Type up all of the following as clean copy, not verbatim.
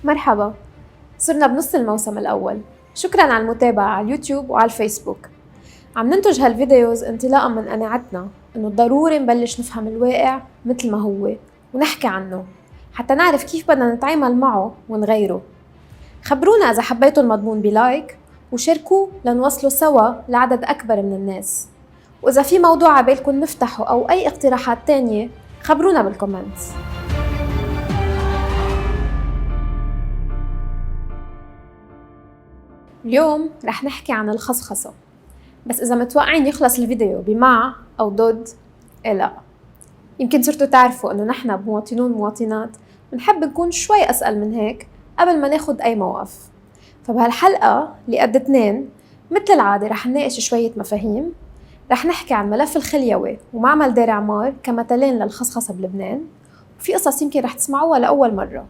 مرحبا. صرنا بنص الموسم الأول. شكراً على المتابعة على اليوتيوب وعلى الفيسبوك. عم ننتج هالفيديوز انطلاقاً من قناعتنا إنه ضروري نبلش نفهم الواقع مثل ما هو ونحكي عنه حتى نعرف كيف بدنا نتعامل معه ونغيره. خبرونا إذا حبيتوا المضمون بلايك وشاركوه لنوصله سوا لعدد أكبر من الناس. وإذا في موضوع عبالكم نفتحه أو أي اقتراحات تانية خبرونا بالكومنتس. اليوم رح نحكي عن الخصخصة، بس إذا متوقعين يخلص الفيديو بمع أو ضد، لا. يمكن صرتوا تعرفوا إنه نحن مواطنون ومواطنات بنحب نكون شوي أسأل من هيك قبل ما ناخد أي موقف. فبهالحلقة اللي قد 2 مثل العادة رح نناقش شوية مفاهيم، رح نحكي عن ملف الخليوي ومعمل دير عمار كمثلين للخصخصة بلبنان، وفي قصص يمكن رح تسمعوها لأول مرة،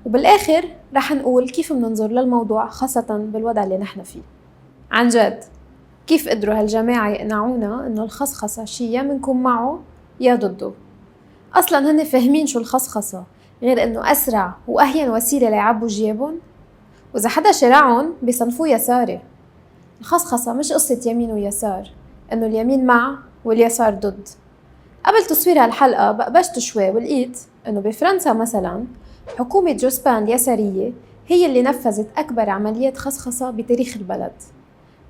وبالآخر رح نقول كيف مننظر للموضوع خاصة بالوضع اللي نحن فيه. عن جد كيف قدروا هالجماعة يقنعونا إنه الخصخصة شي يا منكون معه يا ضده؟ أصلاً هن فاهمين شو الخصخصة غير إنه أسرع وأهين وسيلة ليعبوا جيابهم؟ وإذا حدا شرعهم بيصنفوه يساري. الخصخصة مش قصة يمين ويسار، إنه اليمين مع واليسار ضد. قبل تصوير هالحلقة بقبشت شوي ولقيت إنه بفرنسا مثلاً حكومة جوسبان اليسارية هي اللي نفذت أكبر عمليات خصخصة بتاريخ البلد.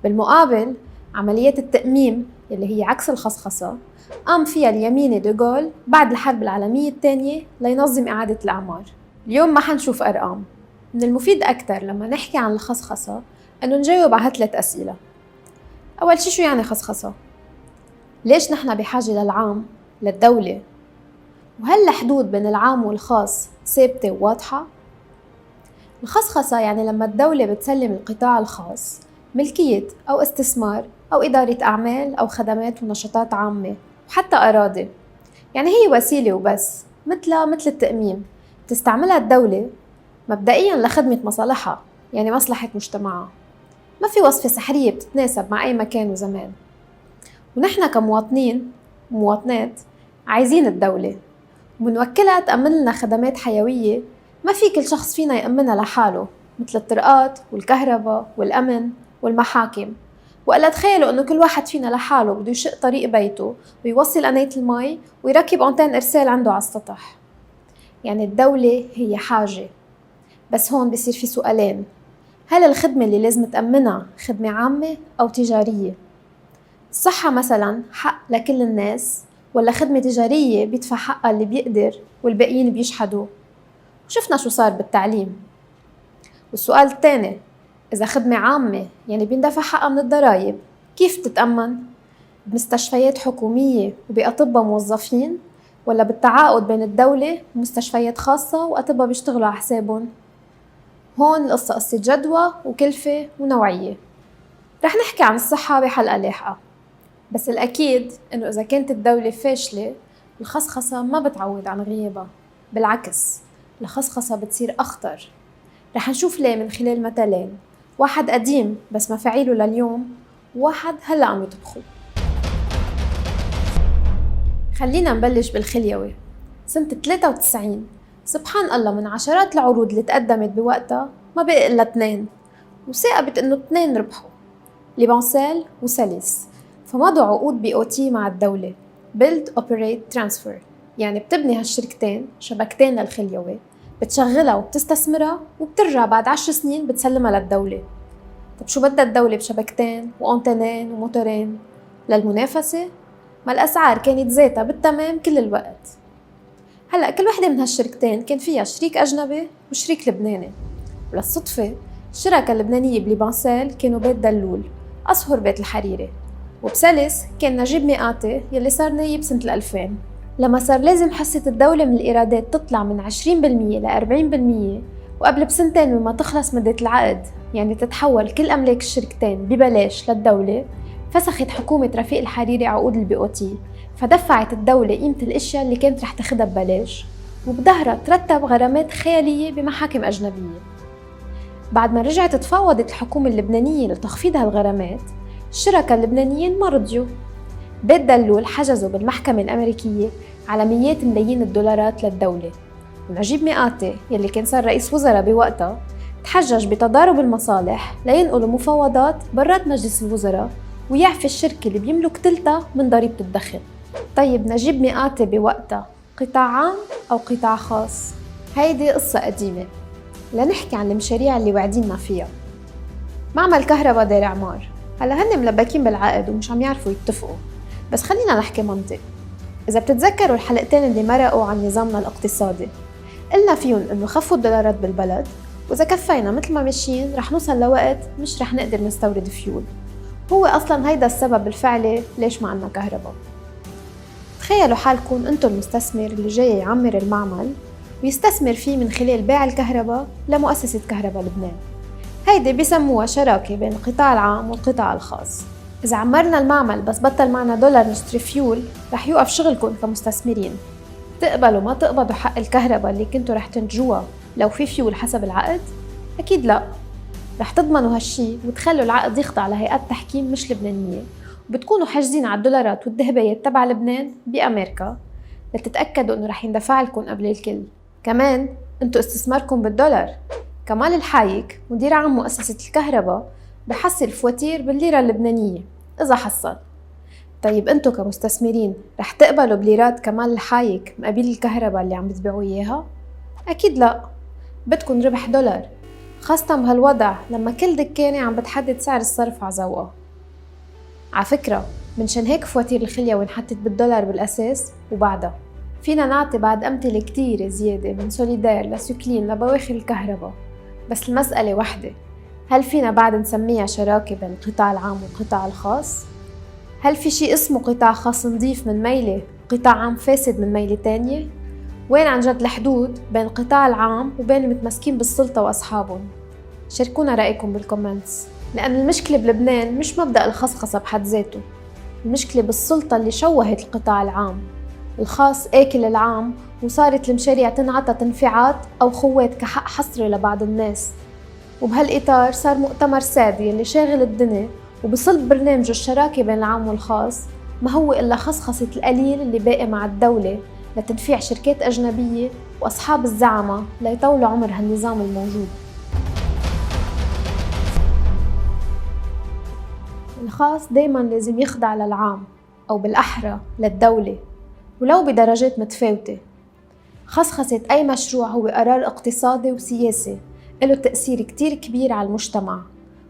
بالمقابل عمليات التأميم يلي هي عكس الخصخصة قام فيها اليميني دوغول بعد الحرب العالمية الثانية لينظم إعادة الأعمار. اليوم ما حنشوف أرقام، من المفيد أكتر لما نحكي عن الخصخصة أنه نجاوب على 3 أسئلة. أول شي، شو يعني خصخصة؟ ليش نحن بحاجة للعام للدولة؟ وهل الحدود بين العام والخاص ثابتة وواضحة؟ الخصخصة يعني لما الدولة بتسلم القطاع الخاص ملكية أو استثمار أو إدارة أعمال أو خدمات ونشاطات عامة وحتى أراضي. يعني هي وسيلة وبس، مثل التأميم تستعملها الدولة مبدئياً لخدمة مصالحها، يعني مصلحة مجتمعها. ما في وصفة سحرية بتتناسب مع أي مكان وزمان. ونحن كمواطنين ومواطنات عايزين الدولة ومنوكلها تأمن لنا خدمات حيوية ما في كل شخص فينا يأمنها لحاله، مثل الطرقات والكهرباء والأمن والمحاكم. وإلا تخيلوا إنه كل واحد فينا لحاله بده يشق طريق بيته ويوصل قناة المي ويركب أنتين إرسال عنده على السطح. يعني الدولة هي حاجة، بس هون بيصير في سؤالين: هل الخدمة اللي لازم تأمنها خدمة عامة أو تجارية؟ الصحة مثلا حق لكل الناس ولا خدمة تجارية بيدفع حقها اللي بيقدر والباقيين بيشحدوا؟ وشفنا شو صار بالتعليم. والسؤال الثاني، إذا خدمة عامة يعني بيندفع حقها من الضرائب، كيف تتأمن؟ بمستشفيات حكومية وبأطباء موظفين، ولا بالتعاقد بين الدولة ومستشفيات خاصة وأطباء بيشتغلوا على حسابهم؟ هون القصة قصة جدوى وكلفة ونوعية. رح نحكي عن الصحة بحلقة لاحقة، بس الأكيد إنه إذا كانت الدولة فاشلة الخصخصة ما بتعوض عن غيابها، بالعكس الخصخصة بتصير أخطر. رح نشوف ليه من خلال مثلين، واحد قديم بس مفاعيله لليوم، وواحد هلأ عم يطبخوا. خلينا نبلش بالخليوي. سنة 93 سبحان الله من عشرات العروض اللي تقدمت بوقتها ما بقي إلا 2، وثاقبت إنه 2 ربحوا، ليبانسيل وساليس. فمضوا عقود BOT مع الدولة، Build Operate Transfer، يعني بتبني هالشركتين شبكتين للخليوي، بتشغلها وبتستثمرها وبترجع بعد 10 سنين بتسلمها للدولة. طب شو بدها الدولة بشبكتين وأنتنين وموتورين؟ للمنافسة؟ ما الأسعار كانت ذاتها بالتمام كل الوقت. هلأ كل وحدة من هالشركتين كان فيها شريك أجنبي وشريك لبناني، وللصدفة الشركة اللبنانية بليبانسيل كانوا بيت دلول أصهر بيت الحريري، وبسالس كان نجيب مئاتي يلي صار نايب سنة 2000. لما صار لازم حصة الدولة من الإيرادات تطلع من 20% ل 40%، وقبل بسنتين مما تخلص مدة العقد يعني تتحول كل أملاك الشركتين ببلاش للدولة، فسخت حكومة رفيق الحريري عقود الBOT، فدفعت الدولة قيمة الأشياء اللي كانت رح تاخدها ببلاش، وبظهرها ترتب غرامات خيالية بمحاكم أجنبية. بعد ما رجعت تفاوضت الحكومة اللبنانية لتخفيض هالغرامات، الشركة اللبنانيين ما رضيوا. بيت دلول حجزوا بالمحكمة الأمريكية على مئات ملايين الدولارات للدولة، ونجيب مئاتي يلي كان صار رئيس وزراء بوقتها تحجج بتضارب المصالح لينقلوا مفاوضات برات مجلس الوزراء ويعفي الشركة اللي بيملك تلتها من ضريبة الدخل. طيب نجيب مئاتي بوقتها قطاع عام أو قطاع خاص؟ هيدي قصة قديمة. لنحكي عن المشاريع اللي وعدينا فيها. معمل كهرباء دير عمار، هلا هن ملبكين بالعقد ومش عم يعرفوا يتفقوا، بس خلينا نحكي منطق. إذا بتتذكروا الحلقتين اللي مرقوا عن نظامنا الاقتصادي، قلنا فيهم إنه خفوا الدولارات بالبلد، وإذا كفينا مثل ما ماشيين رح نوصل لوقت مش رح نقدر نستورد فيول. هو أصلاً هيدا السبب الفعلي ليش ما عنا كهرباء. تخيلوا حالكم أنتم المستثمر اللي جاي يعمر المعمل ويستثمر فيه من خلال بيع الكهرباء لمؤسسة كهرباء لبنان. هيدي بيسموها شراكة بين القطاع العام والقطاع الخاص. إذا عمرنا المعمل بس بطل معنا دولار نشتري فيول رح يوقف شغلكم كمستثمرين. تقبلوا ما تقبضوا حق الكهرباء اللي كنتوا رح تنتجوها لو في فيول حسب العقد؟ أكيد لا. رح تضمنوا هالشي وتخلوا العقد يخضع لهيئات تحكيم مش لبنانية، وبتكونوا حاجزين على الدولارات والذهبيات تبع لبنان بأمريكا لتتأكدوا إنه رح يندفع لكم قبل الكل. كمان انتوا استثماركم بالدولار. كمال الحايك مدير عام مؤسسة الكهرباء بحصل فواتير بالليرة اللبنانية إذا حصل. طيب انتوا كمستثمرين رح تقبلوا بليرات كمال الحايك مقابل الكهرباء اللي عم بتبيعوا إياها؟ أكيد لا. بدكن ربح دولار، خاصة بهالوضع لما كل دكانة عم بتحدد سعر الصرف على ذوقها. على فكرة منشان هيك فواتير الخلية وانحطت بالدولار بالأساس. وبعدها فينا نعطي بعد أمثلة كتير زيادة من سوليدار لسوكلين لبواخر الكهرباء، بس المسألة وحدة: هل فينا بعد نسميها شراكة بين القطاع العام والقطاع الخاص؟ هل في شي اسمه قطاع خاص نظيف من ميلة وقطاع عام فاسد من ميلة تانية؟ وين عن جد الحدود بين القطاع العام وبين المتمسكين بالسلطة وأصحابهم؟ شاركونا رأيكم بالكومنتس، لأن المشكلة بلبنان مش مبدأ الخصخصة بحد ذاته، المشكلة بالسلطة اللي شوهت القطاع العام. الخاص آكل العام وصارت المشاريع تنعطى تنفيعات أو خوات كحق حصري لبعض الناس. وبهالإطار صار مؤتمر سادي اللي شاغل الدنيا وبصلب برنامجه الشراكة بين العام والخاص ما هو إلا خصخصة القليل اللي باقي مع الدولة لتنفيع شركات أجنبية وأصحاب الزعمة ليطولوا عمر هالنظام الموجود. الخاص دايماً لازم يخضع للعام، أو بالأحرى للدولة، ولو بدرجات متفاوتة. خصخصة أي مشروع هو قرار اقتصادي وسياسي له تأثير كتير كبير على المجتمع،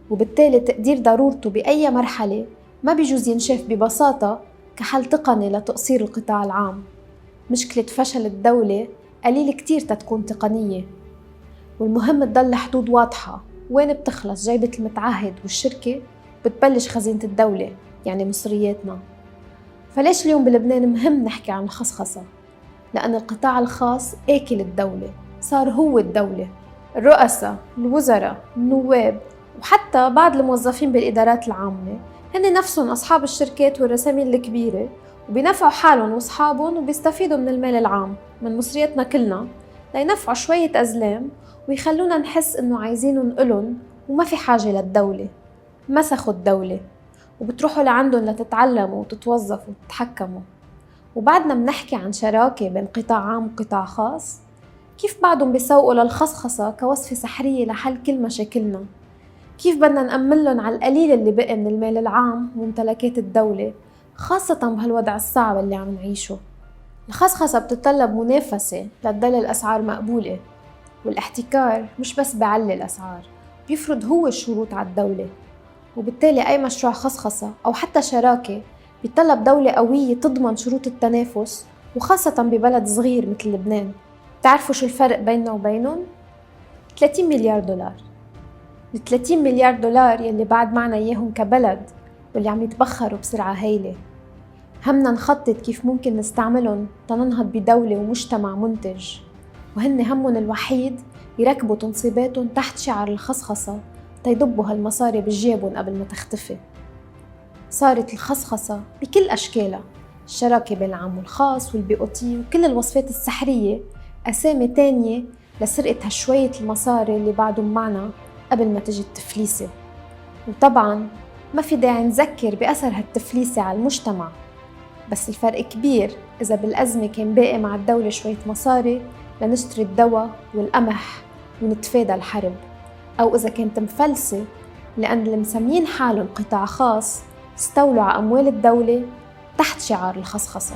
وبالتالي تقدير ضرورته بأي مرحلة ما بيجوز ينشاف ببساطة كحل تقني لتقصير القطاع العام. مشكلة فشل الدولة قليل كتير تتكون تقنية، والمهم تضل حدود واضحة وين بتخلص جيبة المتعهد والشركة بتبلش خزينة الدولة يعني مصرياتنا. فليش اليوم بلبنان مهم نحكي عن الخصخصة؟ لأن القطاع الخاص آكل الدولة، صار هو الدولة. الرؤساء، الوزراء، النواب، وحتى بعض الموظفين بالإدارات العامة هن نفسهم أصحاب الشركات والرسامين الكبيرة، وبينفعوا حالهم وأصحابهم وبيستفيدوا من المال العام من مصرياتنا كلنا لينفعوا شوية أزلام ويخلونا نحس إنه عايزينهم إلهم وما في حاجة للدولة. مسخوا الدولة وبتروحوا لعندهم لتتعلموا وتتوظفوا وتتحكموا. وبعدنا منحكي عن شراكة بين قطاع عام وقطاع خاص. كيف بعدهم بيسوقوا للخصخصة كوصفة سحرية لحل كل مشاكلنا؟ كيف بدنا نأمن لهم على القليل اللي بقي من المال العام وممتلكات الدولة، خاصة بهالوضع الصعب اللي عم نعيشه؟ الخصخصة بتتطلب منافسة لتضل الأسعار مقبولة، والاحتكار مش بس بيعلي الأسعار، بيفرض هو الشروط على الدولة. وبالتالي أي مشروع خصخصة أو حتى شراكة بيتطلب دولة قوية تضمن شروط التنافس، وخاصة ببلد صغير مثل لبنان. تعرفوا شو الفرق بيننا وبينهم؟ 30 مليار دولار. ال 30 مليار دولار يلي بعد معنا إياهم كبلد واللي عم يتبخروا بسرعة هايلة. همنا نخطط كيف ممكن نستعملهم تننهض بدولة ومجتمع منتج، وهن همهم الوحيد يركبوا تنصيباتهم تحت شعار الخصخصة تيضبوا هالمصاري بجيبهم قبل ما تختفي. صارت الخصخصة بكل أشكالها، الشراكة بين العام والخاص والBOT وكل الوصفات السحرية، أسامي تانية لسرقة هالشوية المصاري اللي بعدهم معنا قبل ما تجي التفليسة. وطبعاً ما في داعي نذكر بأثر هالتفليسة على المجتمع، بس الفرق كبير إذا بالأزمة كان باقي مع الدولة شوية مصاري لنشتري الدواء والقمح ونتفادى الحرب، أو إذا كانت مفلسة لأن اللي مسمين حالهم قطاع خاص استولوا على أموال الدولة تحت شعار الخصخصة.